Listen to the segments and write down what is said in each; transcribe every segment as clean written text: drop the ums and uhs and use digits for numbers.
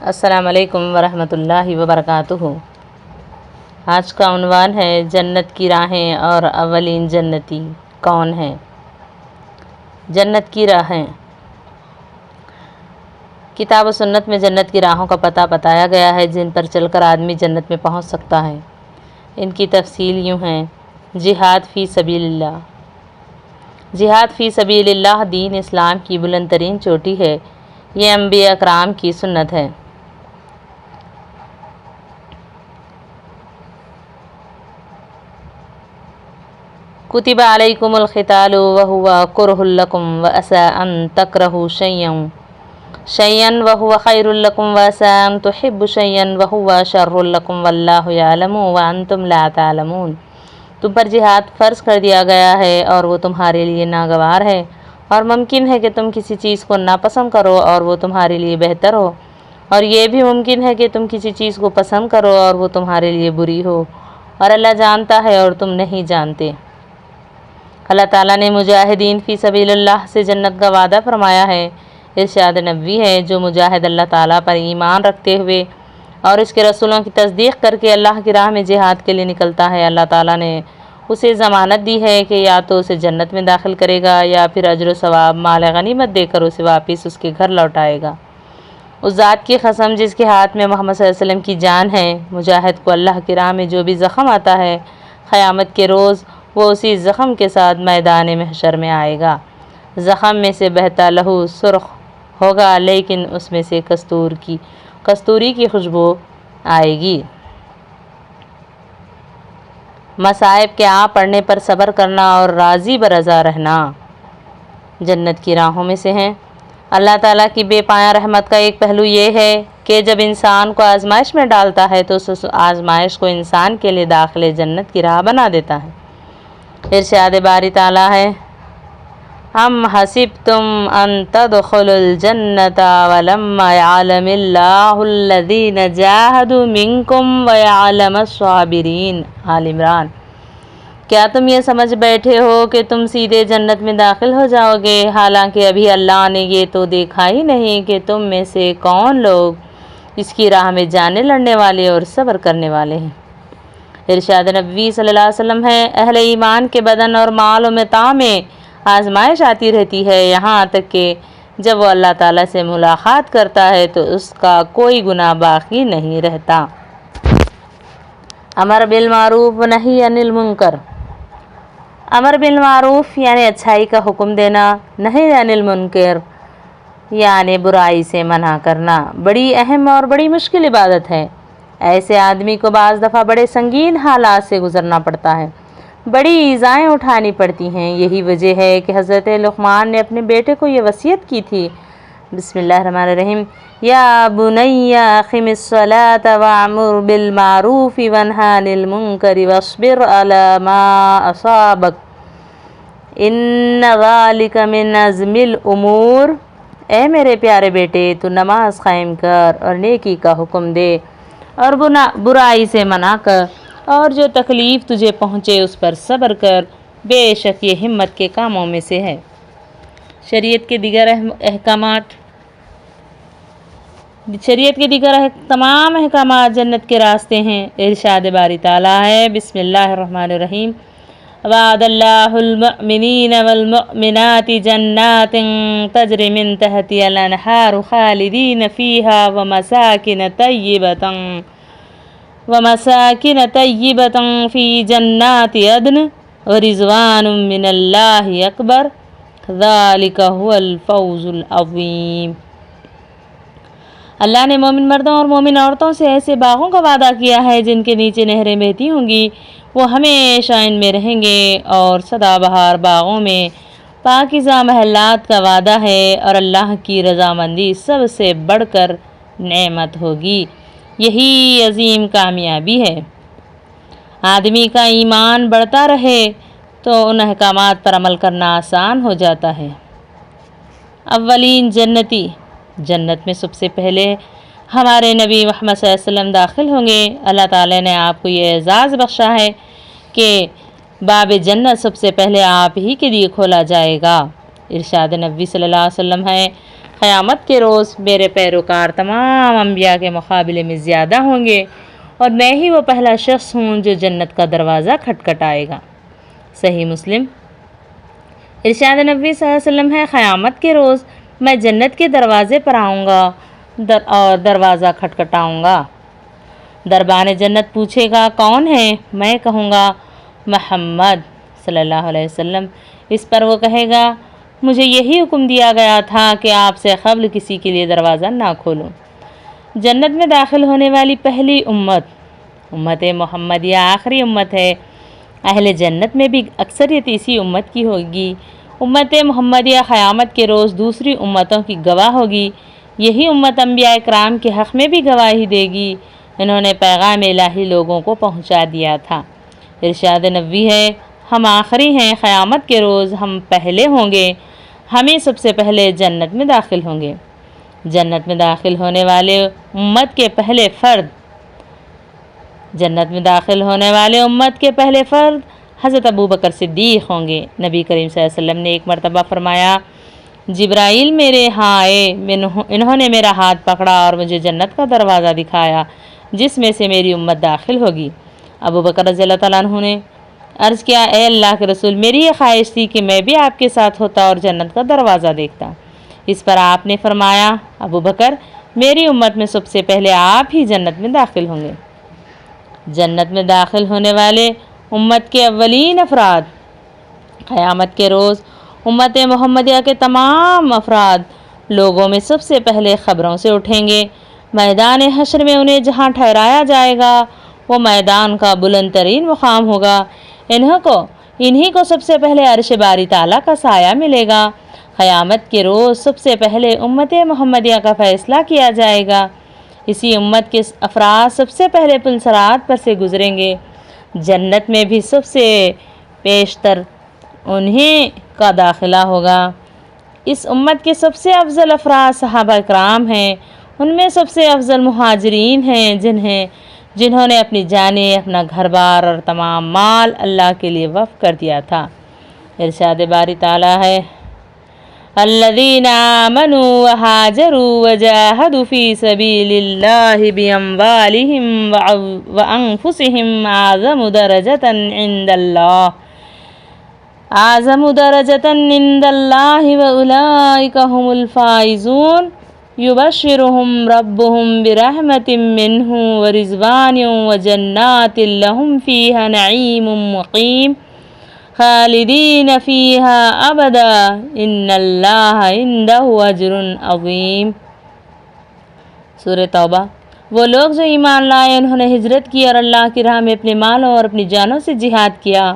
السلام علیکم ورحمۃ اللہ وبرکاتہ۔ آج کا عنوان ہے جنت کی راہیں اور اولین جنتی کون ہیں؟ جنت کی راہیں۔ کتاب و سنت میں جنت کی راہوں کا پتہ بتایا گیا ہے جن پر چل کر آدمی جنت میں پہنچ سکتا ہے۔ ان کی تفصیل یوں ہے: جہاد فی سبیل اللہ۔ جہاد فی سبیل اللہ دین اسلام کی بلند ترین چوٹی ہے۔ یہ انبیاء اکرام کی سنت ہے۔ کتب علیکم القتال وہو کرہ لکم وعسی ان تکرہوا شیئا وہو خیر لکم وعسی ان تحبوا شیئا وہو شر لکم واللہ یعلم وانتم لا تعلمون۔ تم پر جہاد فرض کر دیا گیا ہے اور وہ تمہارے لیے ناگوار ہے، اور ممکن ہے کہ تم کسی چیز کو ناپسند کرو اور وہ تمہارے لیے بہتر ہو، اور یہ بھی ممکن ہے کہ تم کسی چیز کو پسند کرو اور وہ تمہارے لیے بری ہو، اور اللہ جانتا ہے اور تم نہیں جانتے۔ اللہ تعالیٰ نے مجاہدین فی سبیل اللہ سے جنت کا وعدہ فرمایا ہے۔ ارشاد نبوی ہے: جو مجاہد اللہ تعالیٰ پر ایمان رکھتے ہوئے اور اس کے رسولوں کی تصدیق کر کے اللہ کی راہ میں جہاد کے لیے نکلتا ہے، اللہ تعالیٰ نے اسے ضمانت دی ہے کہ یا تو اسے جنت میں داخل کرے گا یا پھر اجر و ثواب مال غنیمت دے کر اسے واپس اس کے گھر لوٹائے گا۔ اس ذات کی قسم جس کے ہاتھ میں محمد صلی اللہ علیہ وسلم کی جان ہے، مجاہد کو اللہ کی راہ میں جو بھی زخم آتا ہے، قیامت کے روز وہ اسی زخم کے ساتھ میدان محشر میں آئے گا۔ زخم میں سے بہتا لہو سرخ ہوگا لیکن اس میں سے کستوری کی خوشبو آئے گی۔ مصائب کے آ پڑنے پر صبر کرنا اور راضی برضا رہنا جنت کی راہوں میں سے ہیں۔ اللہ تعالیٰ کی بے پایہ رحمت کا ایک پہلو یہ ہے کہ جب انسان کو آزمائش میں ڈالتا ہے تو اس آزمائش کو انسان کے لیے داخل جنت کی راہ بنا دیتا ہے۔ ارشاد باری تعالیٰ ہے: ام حسبتم ان تدخلوا الجنۃ ولما یعلم اللہ الذین جاہدوا منکم ویعلم الصابرین۔ آل عمران۔ کیا تم یہ سمجھ بیٹھے ہو کہ تم سیدھے جنت میں داخل ہو جاؤ گے، حالانکہ ابھی اللہ نے یہ تو دیکھا ہی نہیں کہ تم میں سے کون لوگ اس کی راہ میں جانے لڑنے والے اور صبر کرنے والے ہیں۔ ارشاد نبوی صلی اللہ علیہ وسلم ہے: اہل ایمان کے بدن اور مال و متاع میں آزمائش آتی رہتی ہے، یہاں تک کہ جب وہ اللہ تعالیٰ سے ملاقات کرتا ہے تو اس کا کوئی گناہ باقی نہیں رہتا۔ امر بالمعروف و نہی عن المنکر۔ امر بالمعروف یعنی اچھائی کا حکم دینا، نہی عن المنکر یعنی برائی سے منع کرنا بڑی اہم اور بڑی مشکل عبادت ہے۔ ایسے آدمی کو بعض دفعہ بڑے سنگین حالات سے گزرنا پڑتا ہے، بڑی ایذائیں اٹھانی پڑتی ہیں۔ یہی وجہ ہے کہ حضرت لقمان نے اپنے بیٹے کو یہ وصیت کی تھی: بسم اللہ الرحمن الرحیم، یا بنی اقم الصلاۃ وامر بالمعروف وانہ عن المنکر واصبر علی ما اصابک ان ذلک من عزم الامور۔ اے میرے پیارے بیٹے، تو نماز قائم کر اور نیکی کا حکم دے اور برائی سے منع کر، اور جو تکلیف تجھے پہنچے اس پر صبر کر، بے شک یہ ہمت کے کاموں میں سے ہے۔ شریعت کے دیگر تمام احکامات جنت کے راستے ہیں۔ ارشاد باری تعالیٰ ہے: بسم اللہ الرحمن الرحیم، وعد اللہ المؤمنین والمؤمنات جنات تجری من تحتها الانہار خالدین فیہا ومساکن طیبۃ فی جنات عدن ورضوان من اللہ اکبر ذالک هو الفوز العظیم۔ اللہ نے مومن مردوں اور مومن عورتوں سے ایسے باغوں کا وعدہ کیا ہے جن کے نیچے نہریں بہتی ہوں گی، وہ ہمیشہ ان میں رہیں گے، اور سدا بہار باغوں میں پاکیزہ محلات کا وعدہ ہے، اور اللہ کی رضامندی سب سے بڑھ کر نعمت ہوگی۔ یہی عظیم کامیابی ہے۔ آدمی کا ایمان بڑھتا رہے تو ان احکامات پر عمل کرنا آسان ہو جاتا ہے۔ اولین جنتی۔ جنت میں سب سے پہلے ہمارے نبی محمد صلی اللہ علیہ وسلم داخل ہوں گے۔ اللہ تعالیٰ نے آپ کو یہ اعزاز بخشا ہے کہ باب جنت سب سے پہلے آپ ہی کے لیے کھولا جائے گا۔ ارشاد نبوی صلی اللہ علیہ وسلم ہے: قیامت کے روز میرے پیروکار تمام انبیاء کے مقابلے میں زیادہ ہوں گے اور میں ہی وہ پہلا شخص ہوں جو جنت کا دروازہ کھٹکھٹائے گا۔ صحیح مسلم۔ ارشاد نبوی صلی اللہ علیہ وسلم ہے، قیامت کے روز میں جنت کے دروازے پر آؤں گا اور دروازہ کھٹکھٹاؤں گا۔ دربان جنت پوچھے گا کون ہے؟ میں کہوں گا محمد صلی اللہ علیہ وسلم۔ اس پر وہ کہے گا مجھے یہی حکم دیا گیا تھا کہ آپ سے قبل کسی کے لیے دروازہ نہ کھولوں۔ جنت میں داخل ہونے والی پہلی امت محمدیہ آخری امت ہے۔ اہل جنت میں بھی اکثریت اسی امت کی ہوگی۔ امت محمدیہ قیامت کے روز دوسری امتوں کی گواہ ہوگی۔ یہی امت انبیاء کرام کے حق میں بھی گواہی دے گی۔ انہوں نے پیغام الہی لوگوں کو پہنچا دیا تھا۔ ارشاد نبوی ہے، ہم آخری ہیں، قیامت کے روز ہم پہلے ہوں گے، ہمیں سب سے پہلے جنت میں داخل ہوں گے۔ جنت میں داخل ہونے والے امت کے پہلے فرد حضرت ابوبکر صدیق ہوں گے۔ نبی کریم صلی اللہ علیہ وسلم نے ایک مرتبہ فرمایا، جبرائیل میرے ہاں آئے، انہوں نے میرا ہاتھ پکڑا اور مجھے جنت کا دروازہ دکھایا جس میں سے میری امت داخل ہوگی۔ ابوبکر رضی اللہ تعالیٰ عنہ نے عرض کیا، اے اللہ کے رسول، میری یہ خواہش تھی کہ میں بھی آپ کے ساتھ ہوتا اور جنت کا دروازہ دیکھتا۔ اس پر آپ نے فرمایا، ابوبکر، میری امت میں سب سے پہلے آپ ہی جنت میں داخل ہوں گے۔ جنت میں داخل ہونے والے امت کے اولین افراد، قیامت کے روز امت محمدیہ کے تمام افراد لوگوں میں سب سے پہلے خبروں سے اٹھیں گے۔ میدان حشر میں انہیں جہاں ٹھہرایا جائے گا وہ میدان کا بلند ترین مقام ہوگا۔ انہی کو سب سے پہلے عرش باری تعالیٰ کا سایہ ملے گا۔ قیامت کے روز سب سے پہلے امت محمدیہ کا فیصلہ کیا جائے گا۔ اسی امت کے افراد سب سے پہلے پل صراط پر سے گزریں گے۔ جنت میں بھی سب سے پیشتر انہیں کا داخلہ ہوگا۔ اس امت کے سب سے افضل افراد صحابہ کرام ہیں۔ ان میں سب سے افضل مہاجرین ہیں جنہوں نے اپنی جانیں، اپنا گھر بار اور تمام مال اللہ کے لیے وقف کر دیا تھا۔ ارشاد باری تعالیٰ ہے، الذین آمنوا وہاجروا وجاہدوا فی سبیل اللہ باموالہم وانفسہم اعظم درجۃ عند اللہ واولئک هم الفائزون یبشرہم ربہم برحمت منہ ورضوان وجنات لہم فیہا نعیم مقیم خالدین فیہا ابدا ان اللہ عندہ اجر عظیم۔ سورہ توبہ۔ وہ لوگ جو ایمان لائے، انہوں نے ہجرت کی اور اللہ کی راہ میں اپنے مالوں اور اپنی جانوں سے جہاد کیا،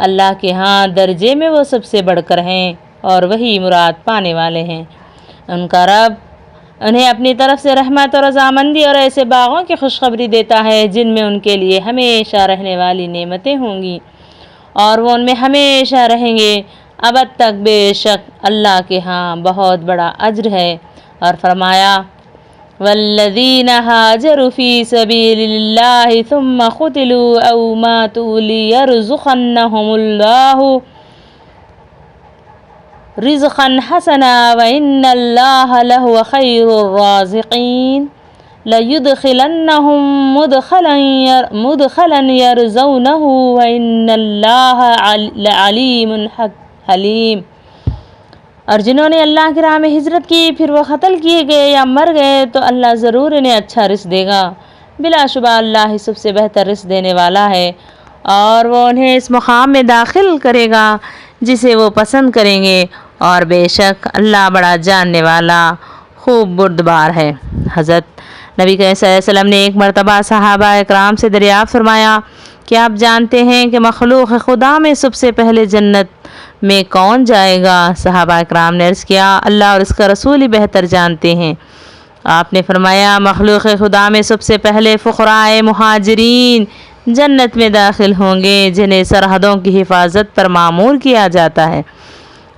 اللہ کے ہاں درجے میں وہ سب سے بڑھ کر ہیں اور وہی مراد پانے والے ہیں۔ ان کا رب انہیں اپنی طرف سے رحمت اور رضامندی اور ایسے باغوں کی خوشخبری دیتا ہے جن میں ان کے لیے ہمیشہ رہنے والی نعمتیں ہوں گی اور وہ ان میں ہمیشہ رہیں گے ابد تک۔ بے شک اللہ کے ہاں بہت بڑا اجر ہے۔ اور فرمایا، والذین ہاجروا فی سبیل اللہ ثم قتلوا او ماتوا لیرزقنہم اللہ رزقا حسنا وان اللہ لہو خیر الرازقین لیدخلنہم مدخلا یرزونہ وان اللہ علیم حلیم۔ اور جنہوں نے اللہ کی راہ میں ہجرت کی پھر وہ قتل کیے گئے یا مر گئے تو اللہ ضرور انہیں اچھا رزق دے گا۔ بلا شبہ اللہ ہی سب سے بہتر رزق دینے والا ہے اور وہ انہیں اس مقام میں داخل کرے گا جسے وہ پسند کریں گے، اور بے شک اللہ بڑا جاننے والا خوب بردبار ہے۔ حضرت نبی کریم صلی اللہ علیہ وسلم نے ایک مرتبہ صحابہ اکرام سے دریافت فرمایا کہ آپ جانتے ہیں کہ مخلوق خدا میں سب سے پہلے جنت میں کون جائے گا؟ صحابہ اکرام نے عرض کیا، اللہ اور اس کا رسول ہی بہتر جانتے ہیں۔ آپ نے فرمایا، مخلوق خدا میں سب سے پہلے فقراء مہاجرین جنت میں داخل ہوں گے جنہیں سرحدوں کی حفاظت پر مامور کیا جاتا ہے،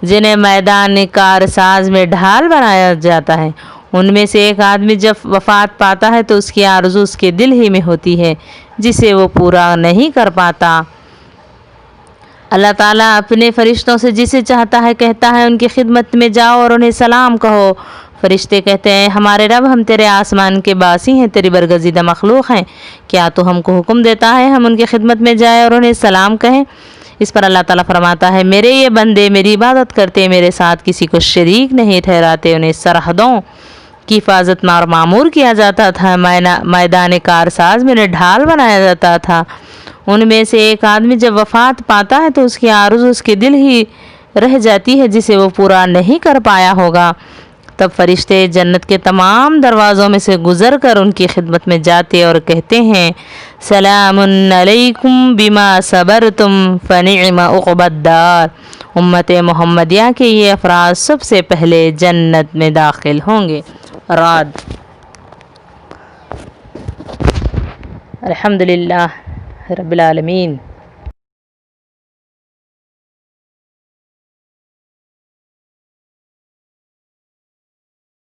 جنہیں میدان کارساز میں ڈھال بنایا جاتا ہے۔ ان میں سے ایک آدمی جب وفات پاتا ہے تو اس کی آرزو اس کے دل ہی میں ہوتی ہے جسے وہ پورا نہیں کر پاتا۔ اللہ تعالیٰ اپنے فرشتوں سے جسے چاہتا ہے کہتا ہے، ان کی خدمت میں جاؤ اور انہیں سلام کہو۔ فرشتے کہتے ہیں ہمارے رب ہم تیرے آسمان کے باسی ہیں، تیری برگزیدہ مخلوق ہیں، کیا تو ہم کو حکم دیتا ہے ہم ان کی خدمت میں جائیں اور انہیں سلام کہیں؟ اس پر اللہ تعالیٰ فرماتا ہے میرے یہ بندے میری عبادت کرتے، میرے ساتھ کسی کو شریک نہیں ٹھہراتے، انہیں سرحدوں کی حفاظت اور معمور کیا جاتا تھا، میدان کارساز میں انہیں ڈھال بنایا جاتا تھا۔ ان میں سے ایک آدمی جب وفات پاتا ہے تو اس کی آرزو اس کے دل ہی رہ جاتی ہے جسے وہ پورا نہیں کر پایا ہوگا، تب فرشتے جنت کے تمام دروازوں میں سے گزر کر ان کی خدمت میں جاتے اور کہتے ہیں سلام علیکم بما صبرتم فنعم عقبی الدار۔ امت محمدیہ کے یہ افراد سب سے پہلے جنت میں داخل ہوں گے۔ رعد۔ الحمدللہ رب العالمین۔